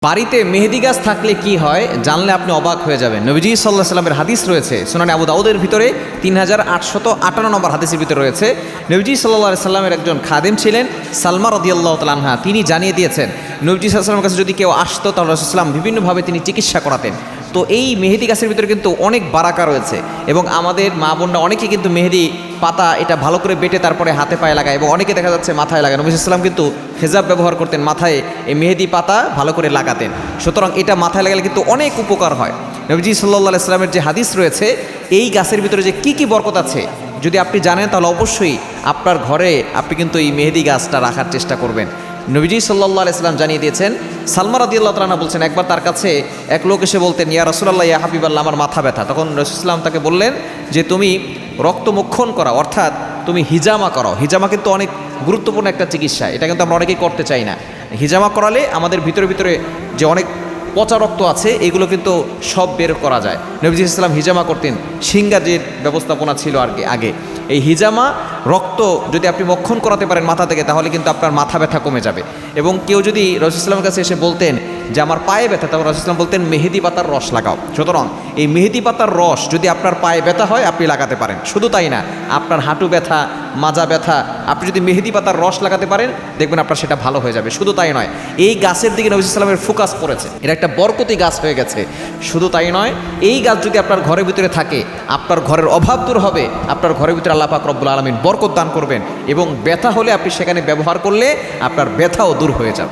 বাড়িতে মেহেদি গাছ থাকলে কি হয় জানলে আপনি অবাক হয়ে যাবেন। নবীজি সাল্লাল্লাহু আলাইহি সাল্লামের হাদিস রয়েছে সুনানে আবু দাউদের ভিতরে 3858 নম্বর হাদিসের ভিতরে রয়েছে। নবীজি সাল্লাল্লাহু আলাইহি সাল্লামের একজন খাদেম ছিলেন সালমা রাদিয়াল্লাহু তাআলা আনহা। তিনি জানিয়ে দিয়েছেন নবীজি সাল্লাল্লাহু আলাইহি সাল্লামের কাছে যদি কেউ আসতো তাহলে রাসূলুল্লাহ সাল্লাম বিভিন্নভাবে তিনি চিকিৎসা করাতেন। তো এই মেহেদি গাছের ভিতরে কিন্তু অনেক বারাকা রয়েছে এবং আমাদের মা বোনরা অনেকেই কিন্তু মেহেদি পাতা এটা ভালো করে বেটে তারপরে হাতে পায়ে লাগায় এবং অনেকে দেখা যাচ্ছে মাথায় লাগায়। নবী সাল্লাল্লাহু আলাইহি সাল্লাম কিন্তু হেজাব ব্যবহার করতেন, মাথায় এই মেহেদি পাতা ভালো করে লাগাতেন। সুতরাং এটা মাথায় লাগালে কিন্তু অনেক উপকার হয়। নবীজি সাল্লাল্লাহু আলাইহি সাল্লামের যে হাদিস রয়েছে এই গাছের ভিতরে যে কি বরকত আছে যদি আপনি জানেন তাহলে অবশ্যই আপনার ঘরে আপনি কিন্তু এই মেহেদি গাছটা রাখার চেষ্টা করবেন। নবীজি সাল্লাল্লাহু আলাইহি সাল্লাম জানিয়ে দিয়েছেন। সালমা রাদিয়াল্লাহু তাআলা আনহা বলছেন একবার তার কাছে এক লোক এসে বলতেন, ইয়া রাসূলুল্লাহ ইয়া হাবিবাল্লাহ, আমার মাথা ব্যথা। তখন রাসূলুল্লাহ তাকে বললেন যে তুমি রক্তমক্ষণ করা, অর্থাৎ তুমি হিজামা করো। হিজামা কিন্তু অনেক গুরুত্বপূর্ণ একটা চিকিৎসা, এটা কিন্তু আমরা অনেকেই করতে চাই না। হিজামা করালে আমাদের ভিতরে ভিতরে যে অনেক পচা রক্ত আছে এগুলো কিন্তু সব বের করা যায়। নবীজি সাল্লাল্লাহু হিজামা করতেন, সিঙ্গাজের ব্যবস্থাপনা ছিল আগে। এই হিজামা রক্ত যদি আপনি মক্ষণ করাতে পারেন মাথা থেকে তাহলে কিন্তু আপনার মাথা ব্যথা কমে যাবে। এবং কেউ যদি রাসূলুল্লাহ সাল্লামের কাছে এসে বলতেন যে আমার পায়ে ব্যথা, তখন রাসূলুল্লাহ সাল্লাম বলতেন মেহেদি পাতার রস লাগাও। সুতরাং এই মেহেদি পাতার রস যদি আপনার পায়ে ব্যথা হয় আপনি লাগাতে পারেন। শুধু তাই না, আপনার হাঁটু ব্যথা, মাজা ব্যথা, আপনি যদি মেহেদি পাতার রস লাগাতে পারেন দেখবেন আপনার সেটা ভালো হয়ে যাবে। শুধু তাই নয়, এই গাছের দিকে নবী সাল্লাল্লাহু আলাইহি ওয়াসাল্লামের ফোকাস পড়েছে, এটা একটা বরকতি গাছ হয়ে গেছে। শুধু তাই নয়, এই গাছ যদি আপনার ঘরের ভিতরে থাকে আপনার ঘরের অভাব দূর হবে, আপনার ঘরের ভিতরে আল্লাহ পাক রব্বুল আলামিন বরকত দান করবেন এবং ব্যথা হলে আপনি সেখানে ব্যবহার করলে আপনার ব্যথাও দূর হয়ে যাবে।